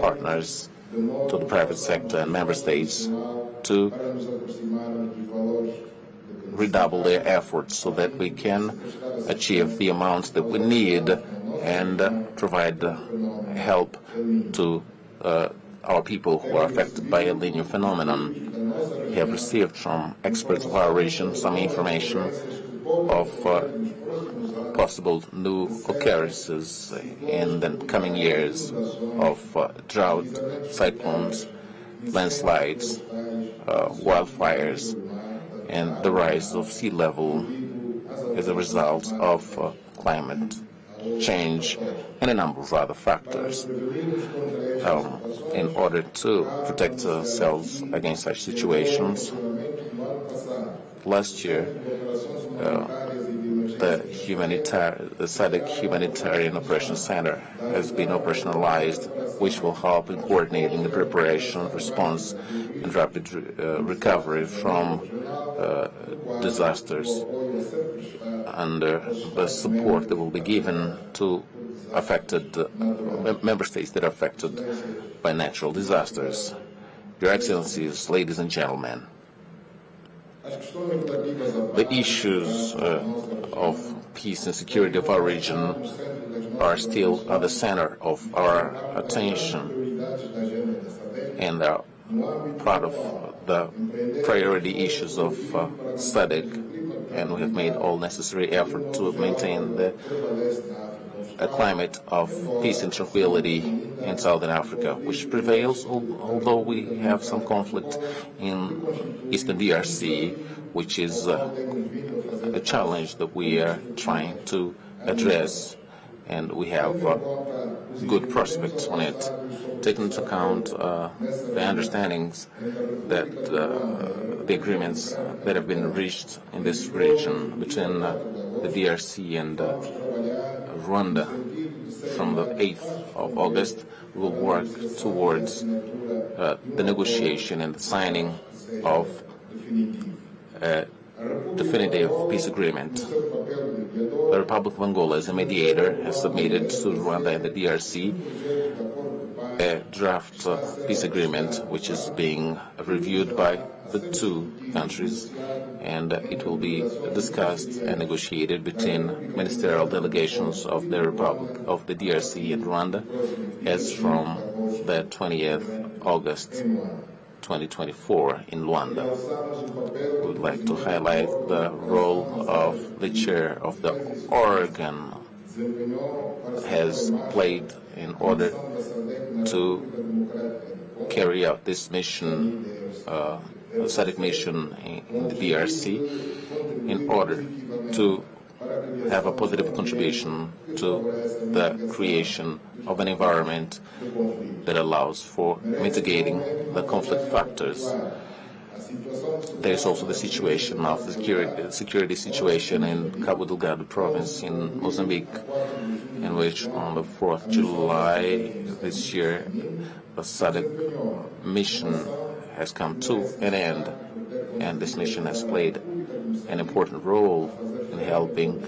partners, to the private sector and member states to redouble their efforts so that we can achieve the amounts that we need and provide help to our people who are affected by El Niño phenomenon. We have received from experts of our region some information of possible new occurrences in the coming years of drought, cyclones, landslides, wildfires, and the rise of sea level as a result of climate change and a number of other factors. In order to protect ourselves against such situations, last year the Sadc Humanitarian Operations Center has been operationalized, which will help in coordinating the preparation, response, and rapid recovery from disasters under the support that will be given to affected member states that are affected by natural disasters. Your Excellencies, ladies and gentlemen, the issues of peace and security of our region are still at the center of our attention and are part of the priority issues of Sadc, and we have made all necessary effort to maintain a climate of peace and tranquility in Southern Africa, which prevails, although we have some conflict in Eastern DRC, which is a challenge that we are trying to address, and we have good prospects on it, taking into account the understandings that the agreements that have been reached in this region between the DRC and Rwanda from the 8th of August. We will work towards the negotiation and the signing of a definitive peace agreement. The Republic of Angola, as a mediator, has submitted to Rwanda and the DRC a draft peace agreement, which is being reviewed by the two countries, and it will be discussed and negotiated between ministerial delegations of the Republic of the DRC and Rwanda as from the 20th August 2024 in Luanda. We would like to highlight the role of the chair of the organ has played in order to carry out this mission, Sadc mission in the DRC, in order to have a positive contribution to the creation of an environment that allows for mitigating the conflict factors. There is also the situation of the security situation in Cabo Delgado province in Mozambique, in which on the 4th July this year, the Sadc mission has come to an end, and this mission has played an important role in helping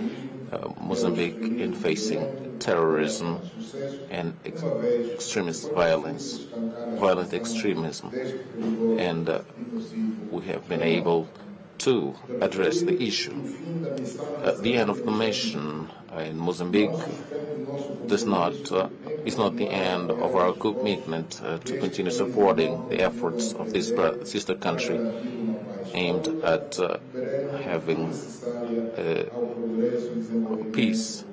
Mozambique in facing terrorism and extremist violence, violent extremism, and we have been able to address the issue. At the end of the mission in Mozambique is not the end of our commitment to continue supporting the efforts of this sister country aimed at having peace,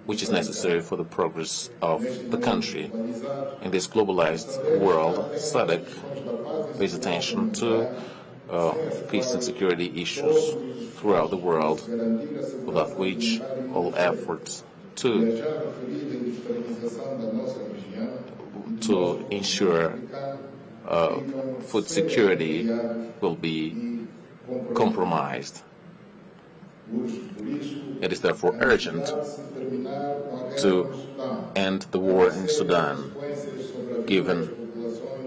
which is necessary for the progress of the country. In this globalized world, Sadc pays attention to peace and security issues throughout the world, without which all efforts to ensure food security will be compromised. It is therefore urgent to end the war in Sudan, given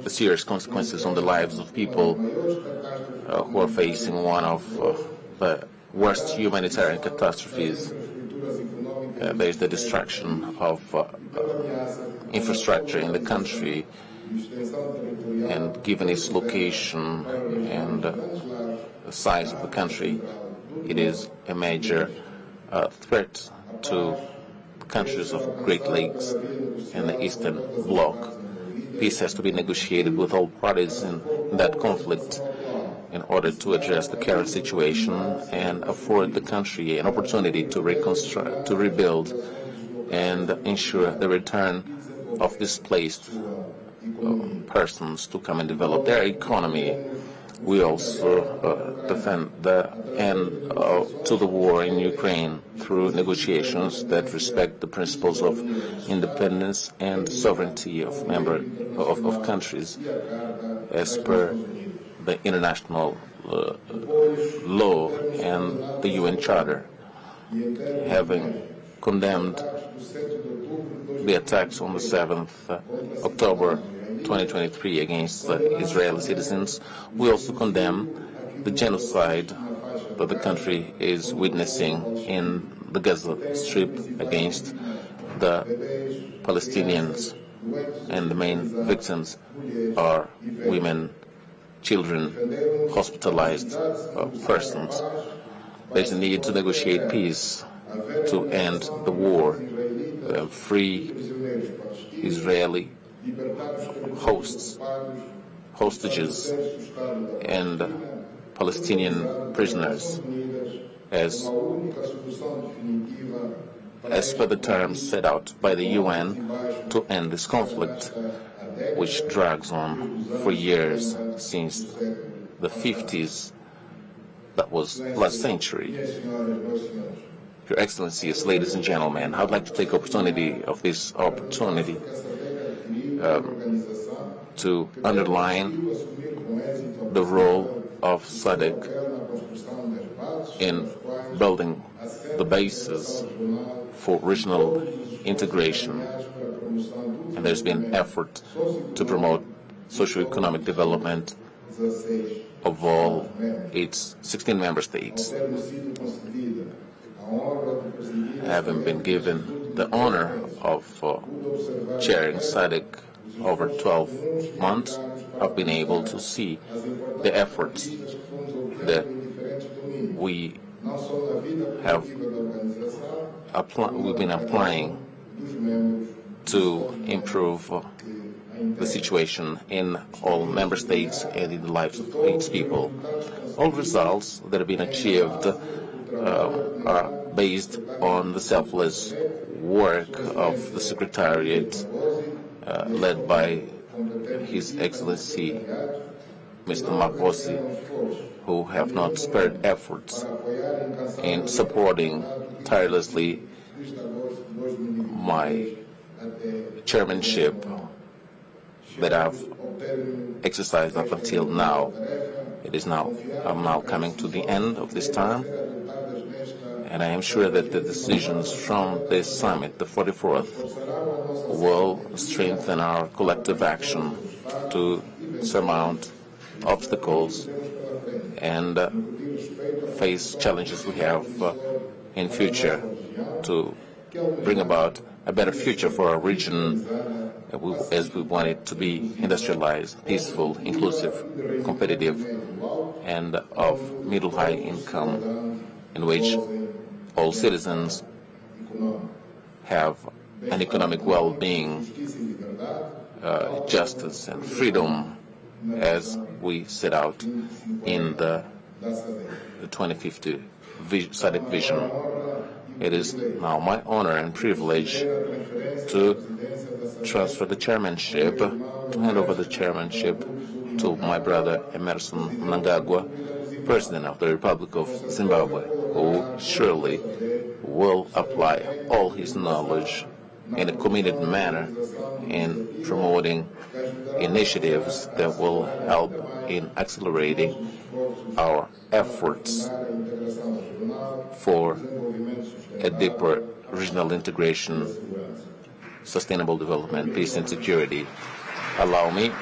the serious consequences on the lives of people who are facing one of the worst humanitarian catastrophes. There is the destruction of infrastructure in the country, and given its location and the size of the country, it is a major threat to the countries of Great Lakes and the Eastern Bloc. Peace has to be negotiated with all parties in that conflict in order to address the current situation and afford the country an opportunity to reconstruct, to rebuild, and ensure the return of displaced persons to come and develop their economy. We also defend the end to the war in Ukraine through negotiations that respect the principles of independence and sovereignty of countries as per the international law and the UN Charter. Having condemned the attacks on the 7th October 2023 against Israeli citizens, we also condemn the genocide that the country is witnessing in the Gaza Strip against the Palestinians, and the main victims are women, children, hospitalized persons. There's a need to negotiate peace, to end the war, free Israeli hostages, and Palestinian prisoners as per the terms set out by the UN to end this conflict, which drags on for years since the 50s. That was last century. Your Excellencies, ladies and gentlemen, I'd like to take opportunity of this opportunity to underline the role of Sadc in building the basis for regional integration. And there's been effort to promote socio-economic development of all its 16 member states. Having been given the honor of chairing Sadc over 12 months, I've been able to see the efforts that we have we've been applying to improve the situation in all member states and in the lives of its people. All results that have been achieved are based on the selfless work of the Secretariat led by His Excellency Mr. Maposi, who have not spared efforts in supporting tirelessly my chairmanship that I've exercised up until now. I'm now coming to the end of this time, and I am sure that the decisions from this summit, the 44th, will strengthen our collective action to surmount obstacles and face challenges we have in future to bring about a better future for our region as we want it to be industrialized, peaceful, inclusive, competitive, and of middle-high income, in which all citizens have an economic well-being, justice, and freedom as we set out in the 2050 Sadc vision. It is now my honor and privilege to transfer the chairmanship, to hand over the chairmanship to my brother Emerson Mnangagwa, President of the Republic of Zimbabwe, who surely will apply all his knowledge in a committed manner in promoting initiatives that will help in accelerating our efforts for a deeper regional integration, sustainable development, peace and security. Allow me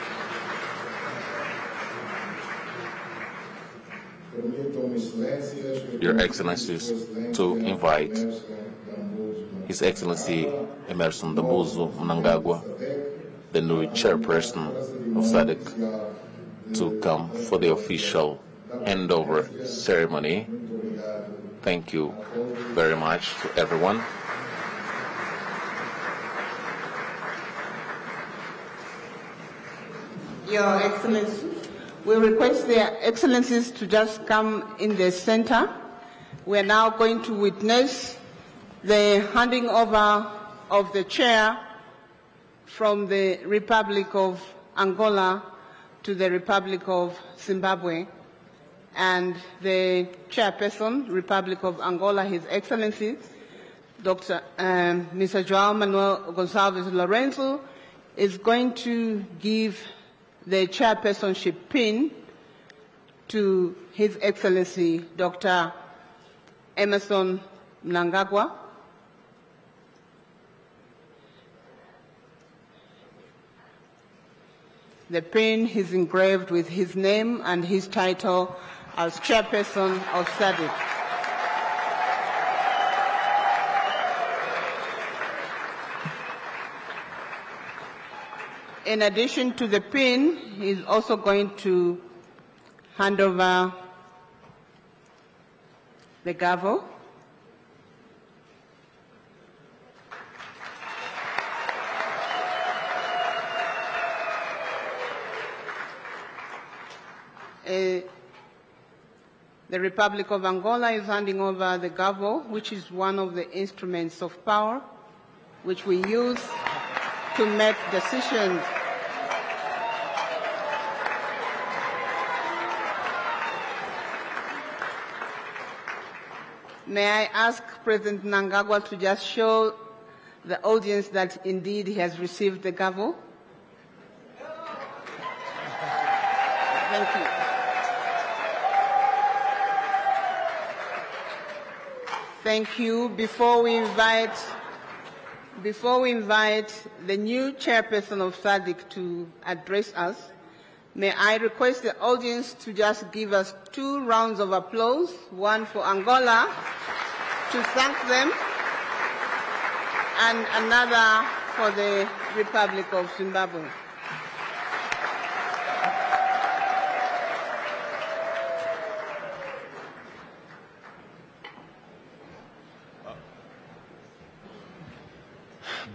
Your Excellencies to invite His Excellency Emerson Dambuzo Mnangagwa, the new chairperson of Sadc, to come for the official handover ceremony. Thank you very much to everyone. Your Excellency, we request their Excellencies to just come in the center. We are now going to witness the handing over of the chair from the Republic of Angola to the Republic of Zimbabwe. And the chairperson, Republic of Angola, His Excellency, Mr. João Manuel Gonçalves Lourenço, is going to give the chairpersonship pin to His Excellency, Dr. Emerson Mnangagwa. The pin is engraved with his name and his title as chairperson of Sadc. In addition to the pin, he's also going to hand over the gavel. The Republic of Angola is handing over the gavel, which is one of the instruments of power which we use to make decisions. May I ask President Mnangagwa to just show the audience that indeed he has received the gavel? Thank you. Thank you. Before we invite the new chairperson of Sadc to address us, may I request the audience to just give us 2 rounds of applause, one for Angola to thank them, and another for the Republic of Zimbabwe.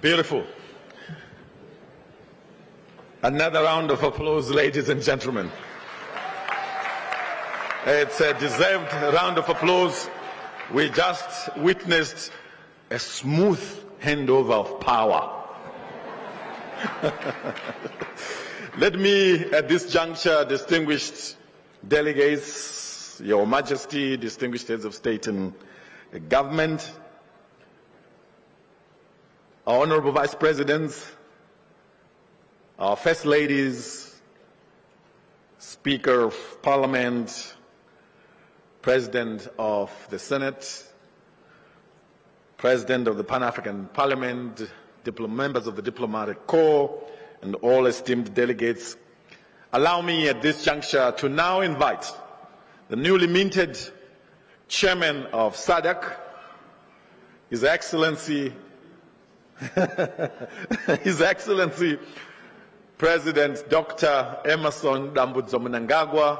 Beautiful. Another round of applause, ladies and gentlemen. It's a deserved round of applause. We just witnessed a smooth handover of power. Let me, at this juncture, distinguished delegates, Your Majesty, distinguished heads of state and government, our honorable vice presidents, our first ladies, Speaker of Parliament, President of the Senate, President of the Pan-African Parliament, members of the Diplomatic Corps, and all esteemed delegates, allow me at this juncture to now invite the newly minted Chairman of Sadc, His Excellency, His Excellency President Dr. Emerson Dambuzo Mnangagwa,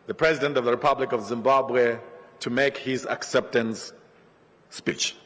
the President of the Republic of Zimbabwe, to make his acceptance speech.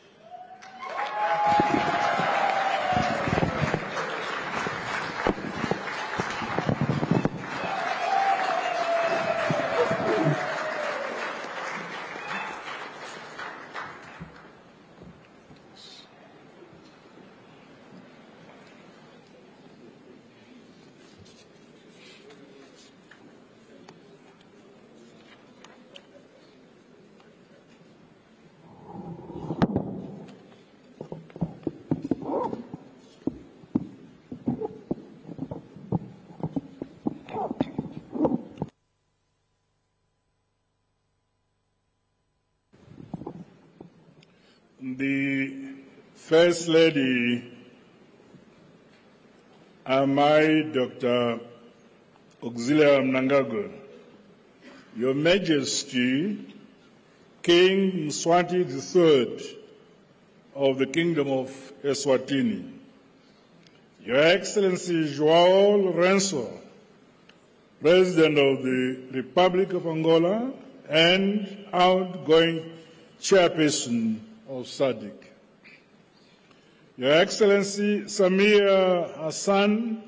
The First Lady, Amai Dr. Auxilia Mnangagwa, Your Majesty, King Mswati III of the Kingdom of Eswatini, Your Excellency João Lourenço, President of the Republic of Angola and outgoing Chairperson of Sadc, Your Excellency Samia Hassan,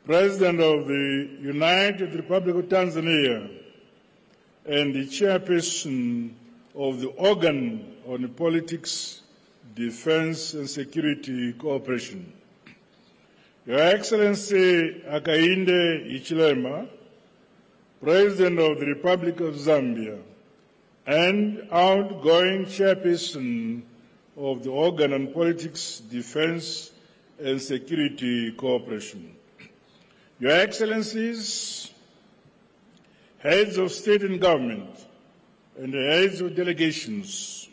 President of the United Republic of Tanzania and the Chairperson of the Organ on Politics, Defense and Security Cooperation, Your Excellency Hakainde Hichilema, President of the Republic of Zambia and outgoing Chairperson of the Organ on Politics, Defense and Security Cooperation, Your Excellencies, Heads of State and Government and the Heads of Delegations,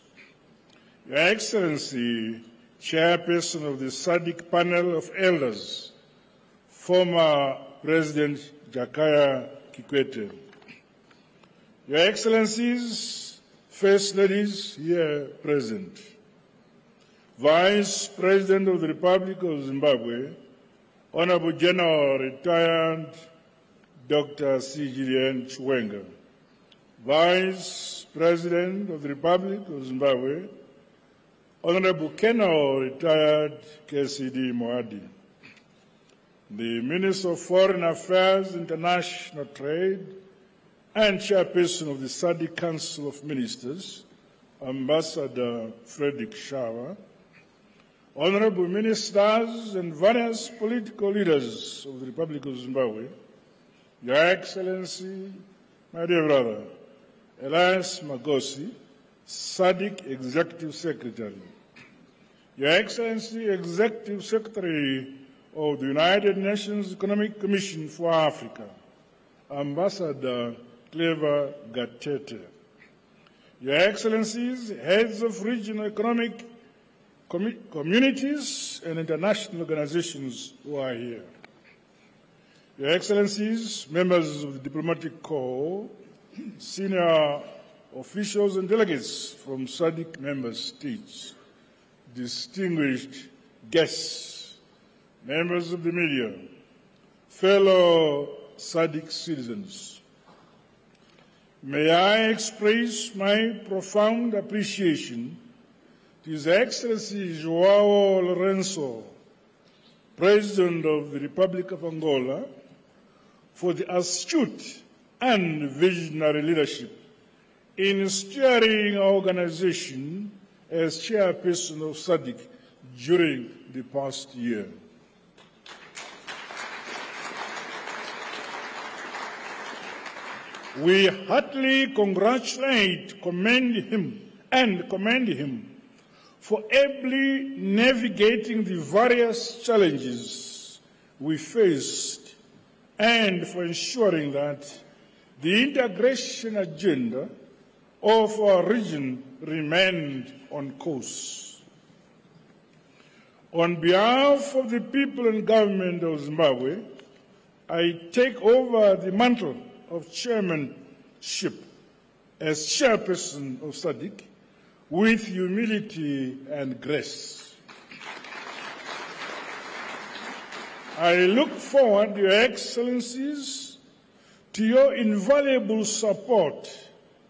Your Excellency, Chairperson of the Sadc Panel of Elders, former President Jakaya Kikwete, Your Excellencies, First Ladies here present, Vice President of the Republic of Zimbabwe, Honorable General Retired Dr. C. Julian Chiwenga, Vice President of the Republic of Zimbabwe, Honorable Colonel Retired KCD Moadi, the Minister of Foreign Affairs, International Trade, and Chairperson of the Sadc Council of Ministers, Ambassador Frederick Shawa, Honorable Ministers and various political leaders of the Republic of Zimbabwe, Your Excellency, my dear brother, Elias Magosi, Sadc Executive Secretary, Your Excellency, Executive Secretary of the United Nations Economic Commission for Africa, Ambassador Clever Gatete, Your Excellencies, Heads of Regional Economic Communities and international organizations who are here, Your Excellencies, members of the Diplomatic Corps, senior officials and delegates from Sadc member states, distinguished guests, members of the media, fellow Sadc citizens, may I express my profound appreciation to His Excellency João Lourenço, President of the Republic of Angola, for the astute and visionary leadership in steering our organization as Chairperson of Sadc during the past year. We heartily congratulate, commend him for ably navigating the various challenges we faced and for ensuring that the integration agenda of our region remained on course. On behalf of the people and government of Zimbabwe, I take over the mantle of chairmanship as Chairperson of Sadc with humility and grace. I look forward, Your Excellencies, to your invaluable support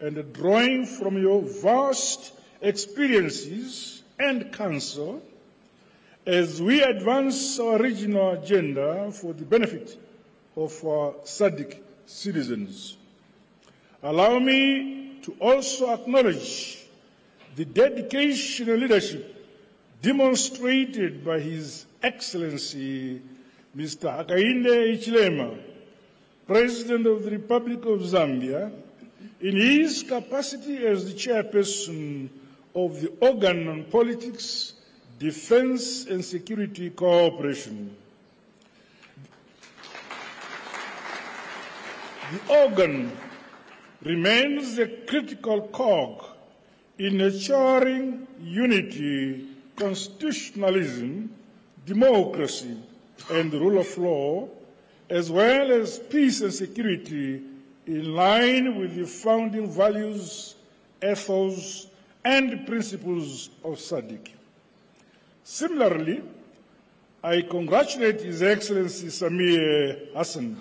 and drawing from your vast experiences and counsel as we advance our regional agenda for the benefit of our Sadc citizens. Allow me to also acknowledge the dedication and leadership demonstrated by His Excellency Mr. Hakainde Hichilema, President of the Republic of Zambia, in his capacity as the Chairperson of the Organ on Politics, Defense and Security Cooperation. The organ remains a critical cog in nurturing unity, constitutionalism, democracy, and the rule of law, as well as peace and security in line with the founding values, ethos, and principles of SADC. Similarly, I congratulate His Excellency Samia Hassan,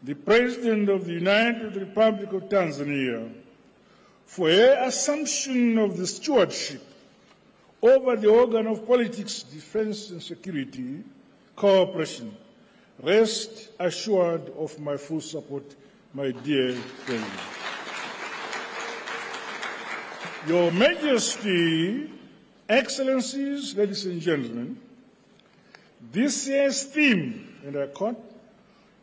the President of the United Republic of Tanzania, for her assumption of the stewardship over the organ of politics, defense and security cooperation. Rest assured of my full support, my dear President. Your Majesty, Excellencies, ladies and gentlemen, this year's theme, and I quote,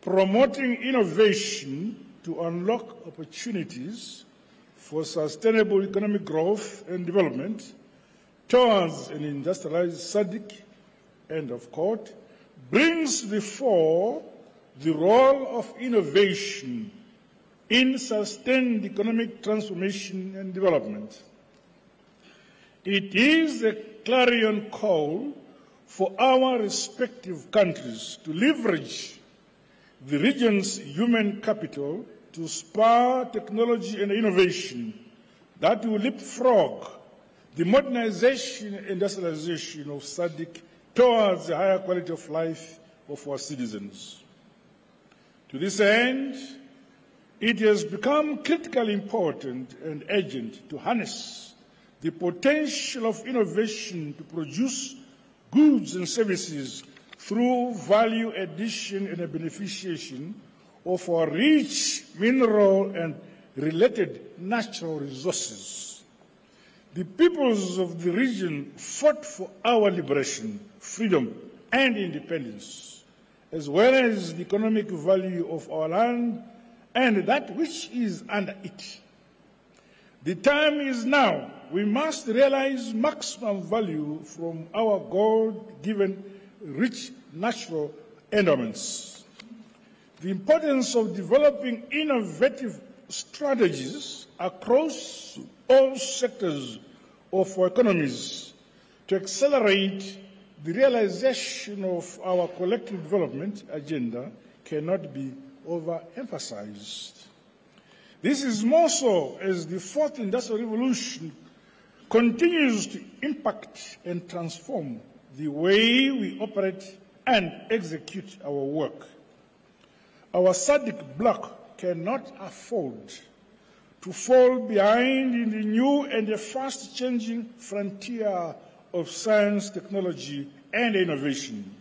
promoting innovation to unlock opportunities for sustainable economic growth and development towards an industrialized SADC, end of quote, brings before the role of innovation in sustained economic transformation and development. It is a clarion call for our respective countries to leverage the region's human capital to spur technology and innovation that will leapfrog the modernization and industrialization of SADC towards a higher quality of life of our citizens. To this end, it has become critically important and urgent to harness the potential of innovation to produce goods and services through value addition and a beneficiation of our rich mineral and related natural resources. The peoples of the region fought for our liberation, freedom, and independence, as well as the economic value of our land and that which is under it. The time is now. We must realize maximum value from our God-given rich natural endowments. The importance of developing innovative strategies across all sectors of our economies to accelerate the realization of our collective development agenda cannot be overemphasized. This is more so as the fourth industrial revolution continues to impact and transform the way we operate and execute our work. Our SADC bloc cannot afford to fall behind in the new and the fast-changing frontier of science, technology, and innovation.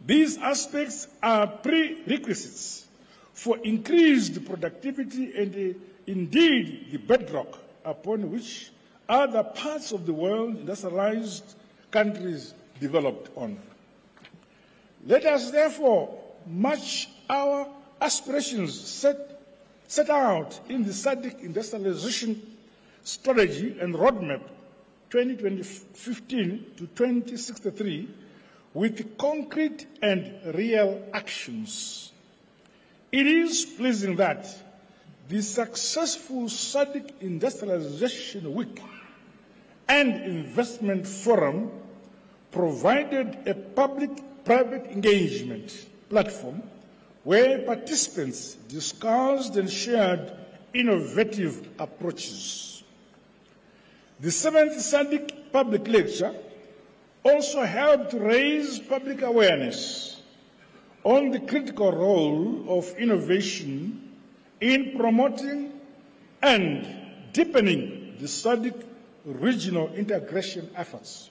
These aspects are prerequisites for increased productivity and indeed the bedrock upon which other parts of the world, industrialized countries, developed on. Let us therefore match our aspirations set out in the SADC industrialization strategy and roadmap 2015 to 2063 with concrete and real actions. It is pleasing that the successful SADC Industrialization Week and Investment Forum provided a public-private engagement platform where participants discussed and shared innovative approaches. The 7th SADC Public Lecture also helped raise public awareness on the critical role of innovation in promoting and deepening the SADC regional integration efforts.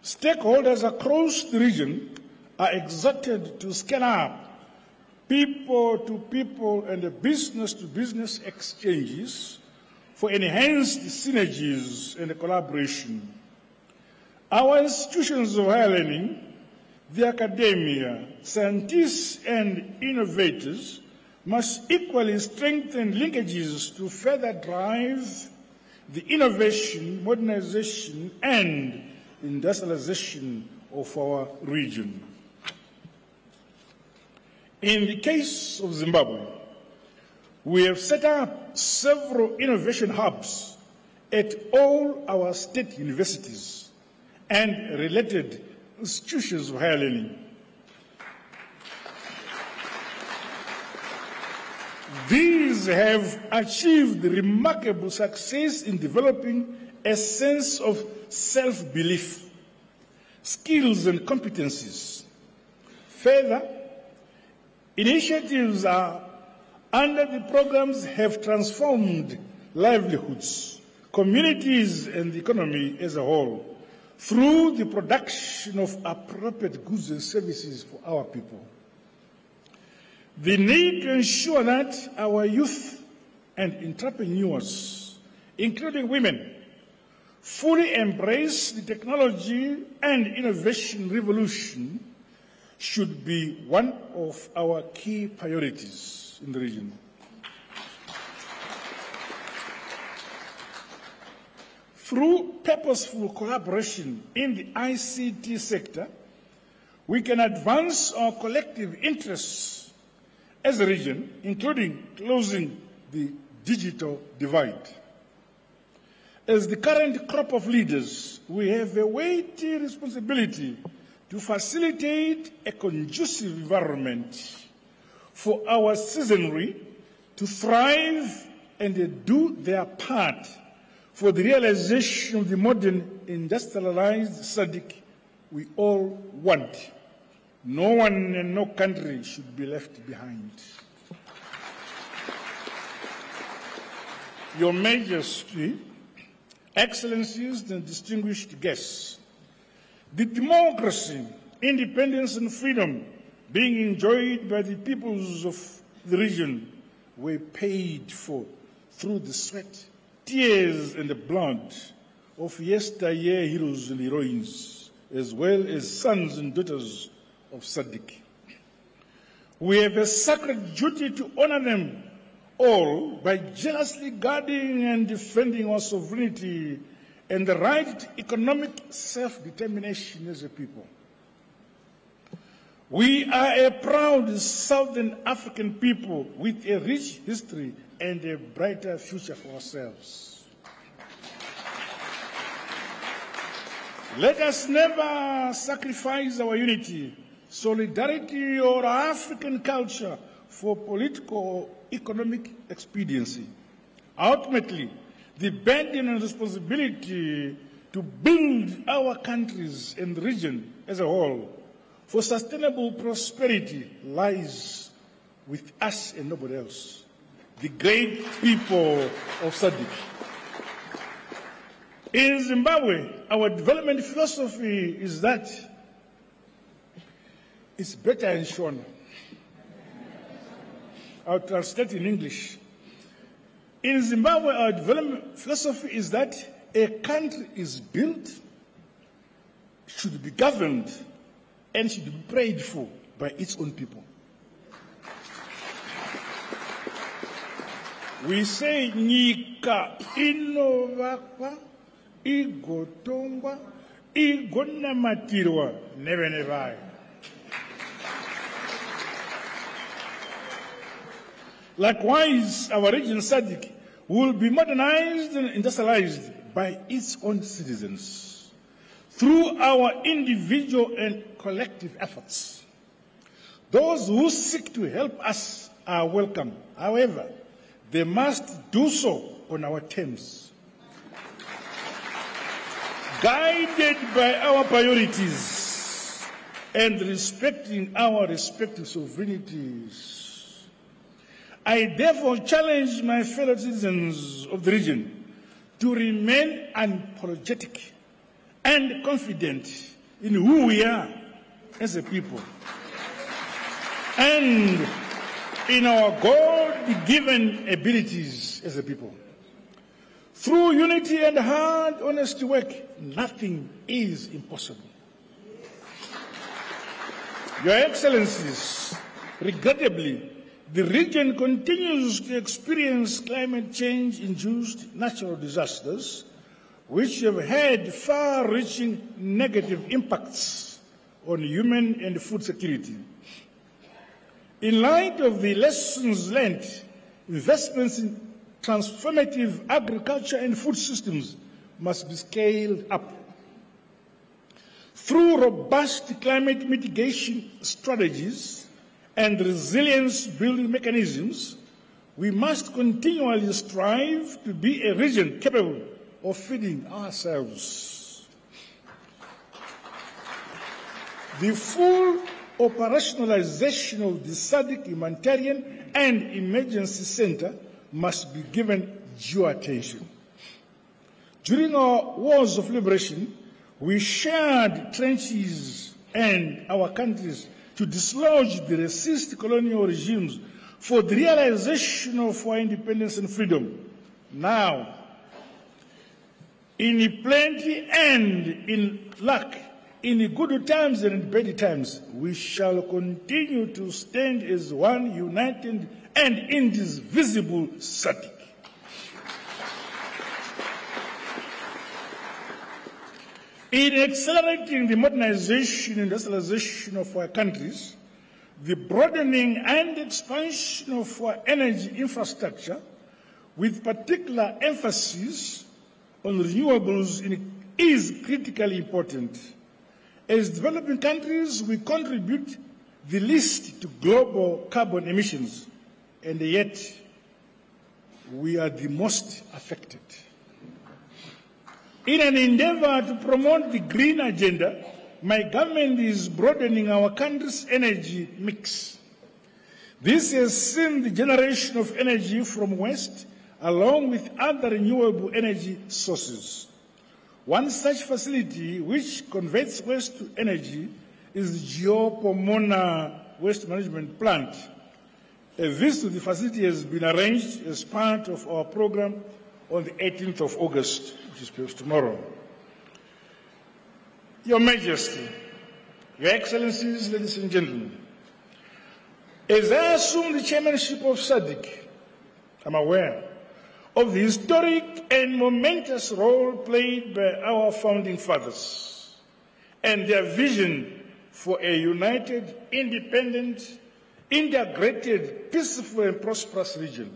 Stakeholders across the region are exhorted to scale up people-to-people and business-to-business exchanges for enhanced synergies and collaboration. Our institutions of higher learning, the academia, scientists and innovators must equally strengthen linkages to further drive the innovation, modernization and industrialization of our region. In the case of Zimbabwe, we have set up several innovation hubs at all our state universities and related institutions of higher learning. These have achieved remarkable success in developing a sense of self-belief, skills and competencies. Further, initiatives under the programs have transformed livelihoods, communities and the economy as a whole through the production of appropriate goods and services for our people. The need to ensure that our youth and entrepreneurs, including women, fully embrace the technology and innovation revolution should be one of our key priorities in the region. Through purposeful collaboration in the ICT sector, we can advance our collective interests as a region, including closing the digital divide. As the current crop of leaders, we have a weighty responsibility to facilitate a conducive environment for our citizenry to thrive and do their part for the realization of the modern industrialized Sadc we all want. No one and no country should be left behind. Your Majesty, Excellencies and distinguished guests, the democracy, independence and freedom being enjoyed by the peoples of the region were paid for through the sweat, tears and the blood of yesteryear heroes and heroines, as well as sons and daughters of Sadc. We have a sacred duty to honor them all by jealously guarding and defending our sovereignty and the right to economic self-determination as a people. We are a proud Southern African people with a rich history and a brighter future for ourselves. Let us never sacrifice our unity, solidarity, or African culture for political or economic expediency. Ultimately, the burden and responsibility to build our countries and the region as a whole for sustainable prosperity lies with us and nobody else, the great people of Sadc. In Zimbabwe, our development philosophy is that it's better in Shona. I'll translate in English. In Zimbabwe, our development philosophy is that a country is built, should be governed, and should be prayed for by its own people. We say, Nyika inovakwa, igotongwa, igonamatirwa, never. Likewise, our region Sadc will be modernized and industrialized by its own citizens through our individual and collective efforts. Those who seek to help us are welcome. However, they must do so on our terms, guided by our priorities and respecting our respective sovereignties. I therefore challenge my fellow citizens of the region to remain unapologetic and confident in who we are as a people and in our God-given abilities as a people. Through unity and hard, honest work, nothing is impossible. Your Excellencies, regrettably, the region continues to experience climate change-induced natural disasters, which have had far-reaching negative impacts on human and food security. In light of the lessons learned, investments in transformative agriculture and food systems must be scaled up. Through robust climate mitigation strategies and resilience-building mechanisms, we must continually strive to be a region capable of feeding ourselves. The full operationalization of the Sadc Humanitarian and Emergency Center must be given due attention. During our wars of liberation, we shared trenches and our countries to dislodge the racist colonial regimes for the realization of our independence and freedom. Now, in plenty and in luck, in good times and in bad times, we shall continue to stand as one united and indivisible Sadc. In accelerating the modernization and industrialization of our countries, the broadening and expansion of our energy infrastructure, with particular emphasis on renewables, is critically important. As developing countries, we contribute the least to global carbon emissions, and yet we are the most affected. In an endeavor to promote the green agenda, my government is broadening our country's energy mix. This has seen the generation of energy from waste, along with other renewable energy sources. One such facility which converts waste to energy is Geopomona Waste Management Plant. A visit to the facility has been arranged as part of our program on the 18th of August, which is perhaps tomorrow. Your Majesty, Your Excellencies, ladies and gentlemen, as I assume the chairmanship of Sadc, I'm aware of the historic and momentous role played by our founding fathers and their vision for a united, independent, integrated, peaceful and prosperous region.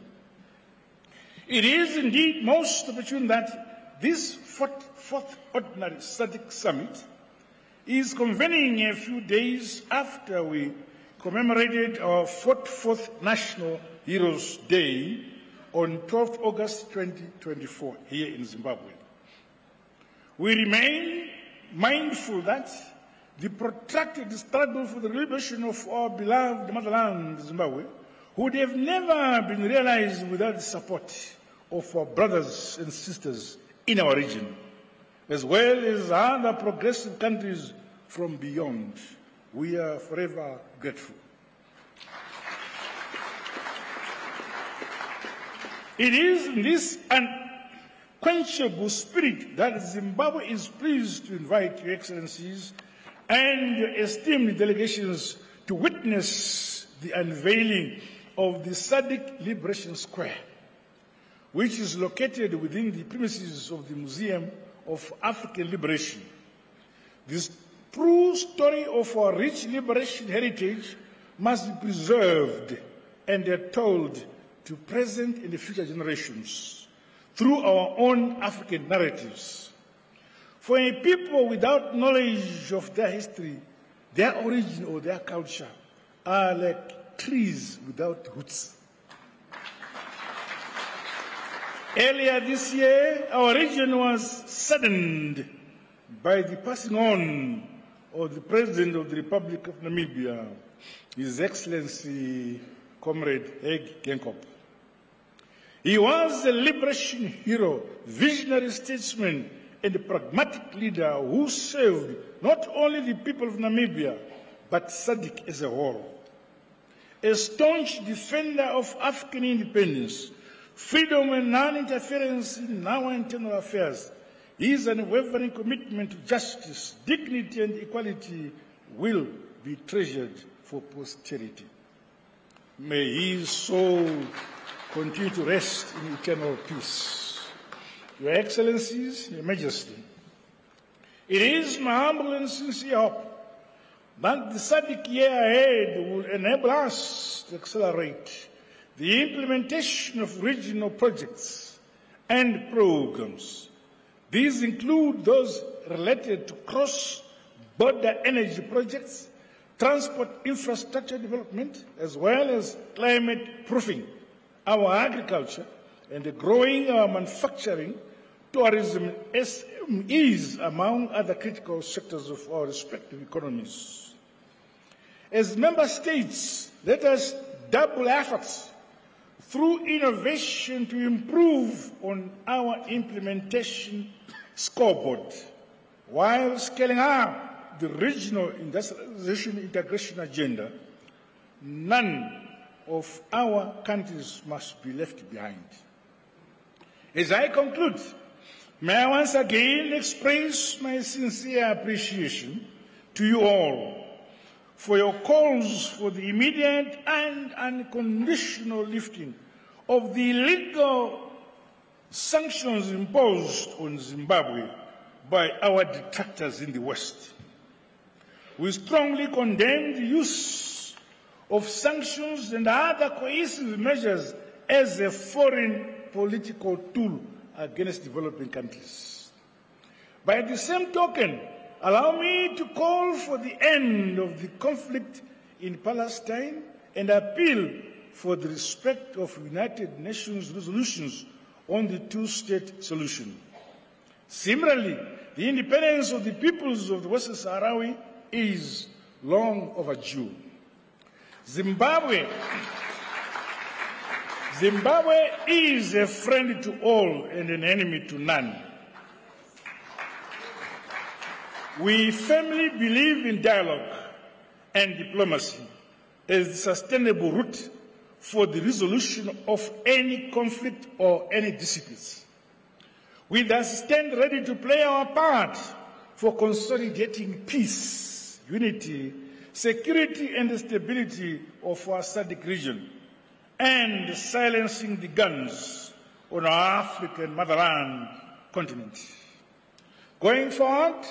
It is indeed most opportune that this fourth ordinary Sadc summit is convening a few days after we commemorated our 44th National Heroes Day on 12th August 2024 here in Zimbabwe. We remain mindful that the protracted struggle for the liberation of our beloved motherland, Zimbabwe, would have never been realized without the support of our brothers and sisters in our region, as well as other progressive countries from beyond. We are forever grateful. It is in this unquenchable spirit that Zimbabwe is pleased to invite Your Excellencies and your esteemed delegations to witness the unveiling of the Sadc Liberation Square, which is located within the premises of the Museum of African Liberation. This true story of our rich liberation heritage must be preserved and told to present and future generations through our own African narratives. For a people without knowledge of their history, their origin or their culture are like trees without roots. Earlier this year, our region was saddened by the passing on of the President of the Republic of Namibia, His Excellency Comrade Hage Geingob. He was a liberation hero, visionary statesman, and a pragmatic leader who served not only the people of Namibia, but Sadc as a whole. A staunch defender of African independence, freedom and non-interference in our internal affairs, his unwavering commitment to justice, dignity and equality will be treasured for posterity. May his soul continue to rest in eternal peace. Your Excellencies, Your Majesty, it is my humble and sincere hope that the Sadc year ahead will enable us to accelerate the implementation of regional projects and programs. These include those related to cross-border energy projects, transport infrastructure development, as well as climate proofing, our agriculture, and growing our manufacturing, tourism, SMEs, among other critical sectors of our respective economies. As member states, let us double efforts through innovation to improve on our implementation scoreboard, while scaling up the regional industrialization integration agenda. None of our countries must be left behind. As I conclude, may I once again express my sincere appreciation to you all for your calls for the immediate and unconditional lifting of the illegal sanctions imposed on Zimbabwe by our detractors in the West. We strongly condemn the use of sanctions and other coercive measures as a foreign political tool against developing countries. By the same token, allow me to call for the end of the conflict in Palestine and appeal for the respect of United Nations resolutions on the two-state solution. Similarly, the independence of the peoples of the Western Sahrawi is long overdue. Zimbabwe is a friend to all and an enemy to none. We firmly believe in dialogue and diplomacy as the sustainable route for the resolution of any conflict or any disputes. We thus stand ready to play our part for consolidating peace, unity, security and stability of our Sadc region, and silencing the guns on our African motherland continent. Going forward,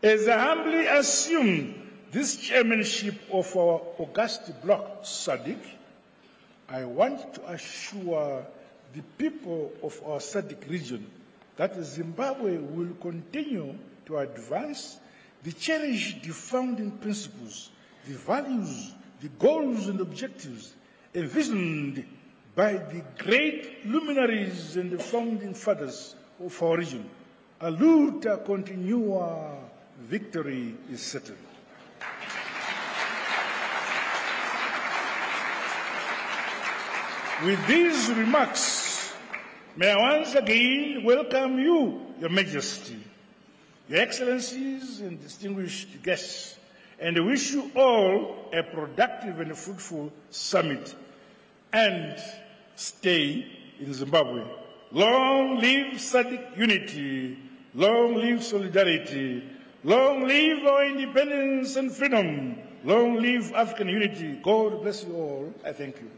as I humbly assume this chairmanship of our august bloc Sadc, I want to assure the people of our Sadc region that Zimbabwe will continue to advance the cherished founding principles, the values, the goals and objectives envisioned by the great luminaries and the founding fathers of our region. A luta continua, victory is certain. With these remarks, may I once again welcome you, Your Majesty, Your Excellencies and distinguished guests, and wish you all a productive and fruitful summit and stay in Zimbabwe. Long live Sadc unity, long live solidarity, long live our independence and freedom, long live African unity. God bless you all. I thank you.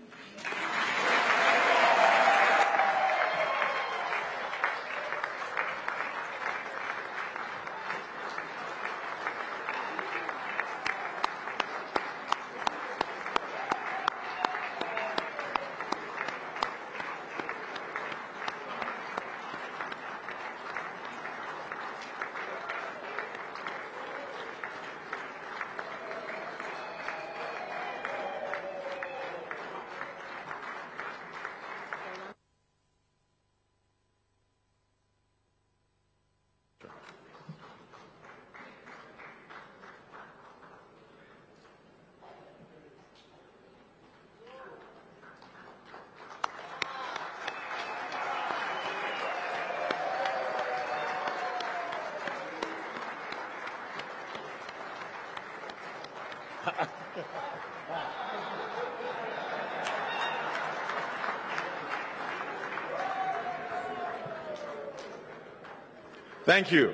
Thank you.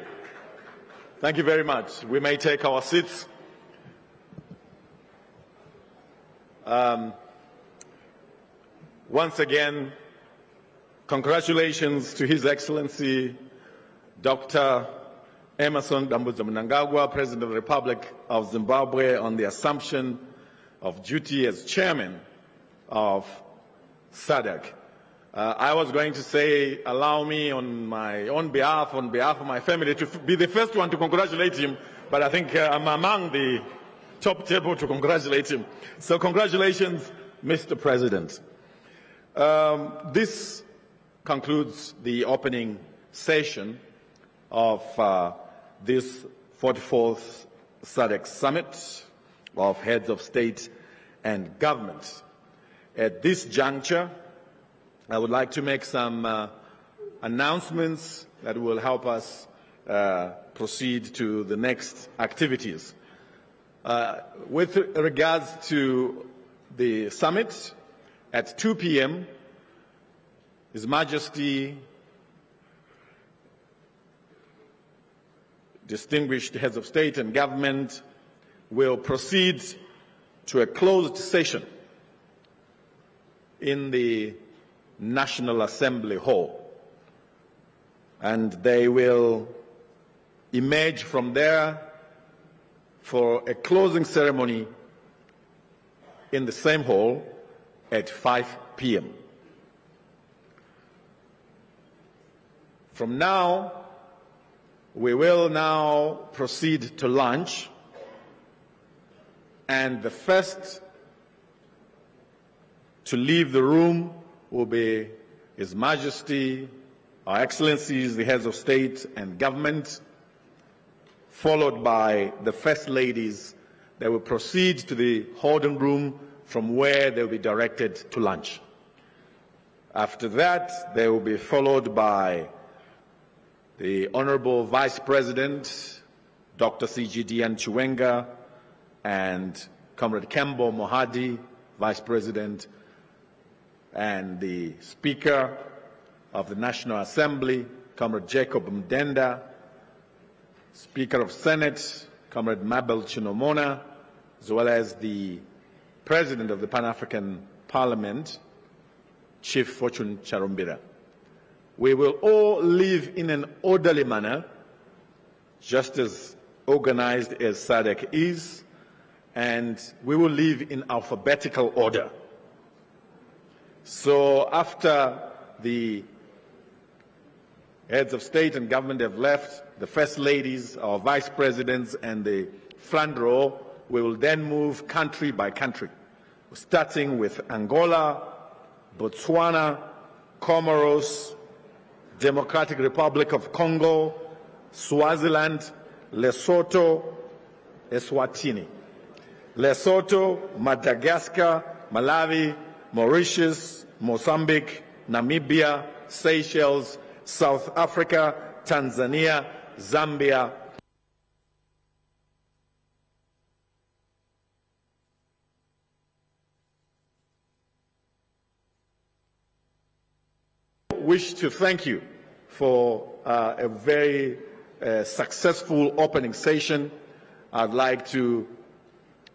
Thank you very much. We may take our seats. Once again, congratulations to His Excellency Dr. Emmerson Dambuza Mnangagwa, President of the Republic of Zimbabwe, on the assumption of duty as chairman of Sadc. I was going to say, allow me on my own behalf, on behalf of my family, to be the first one to congratulate him, but I think I'm among the top table to congratulate him. So congratulations, Mr. President. This concludes the opening session of this 44th Sadc Summit of Heads of State and Government. At this juncture, I would like to make some announcements that will help us proceed to the next activities. With regards to the summit, at 2 p.m., His Majesty, distinguished heads of state and government, will proceed to a closed session in the National Assembly Hall. And they will emerge from there for a closing ceremony in the same hall at 5 p.m. From now, we will now proceed to lunch, and the first to leave the room will be His Majesty, Our Excellencies, the heads of state and government, followed by the First Ladies. They will proceed to the holding room from where they will be directed to lunch. After that, they will be followed by the Honorable Vice President, Dr. C.G.D. Chiwenga, and Comrade Kembo Mohadi, Vice President, and the Speaker of the National Assembly, Comrade Jacob Mdenda, Speaker of Senate, Comrade Mabel Chinomona, as well as the President of the Pan-African Parliament, Chief Fortune Charumbira. We will all live in an orderly manner, just as organized as Sadc is, and we will live in alphabetical order. So after the heads of state and government have left, the First Ladies, our Vice Presidents, and the front row, we will then move country by country, starting with Angola, Botswana, Comoros, Democratic Republic of Congo, Swaziland, Lesotho, Eswatini. Lesotho, Madagascar, Malawi, Mauritius, Mozambique, Namibia, Seychelles, South Africa, Tanzania, Zambia, wish to thank you for a very successful opening session. I'd like to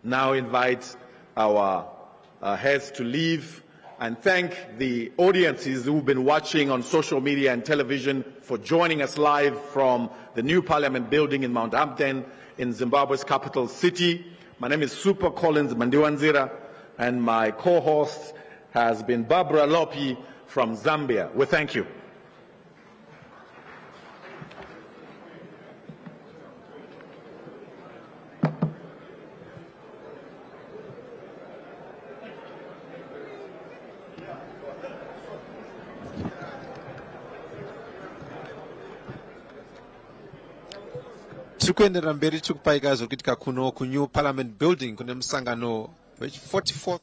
now invite our heads to leave and thank the audiences who've been watching on social media and television for joining us live from the new Parliament building in Mount Hampton in Zimbabwe's capital city. My name is Super Collins Mandiwanzira, and my co-host has been Barbara Lopi from Zambia. We thank you. Tikuenderera mberi tikupaigazo kuitika kuno ku new Parliament building kune musangano we 44th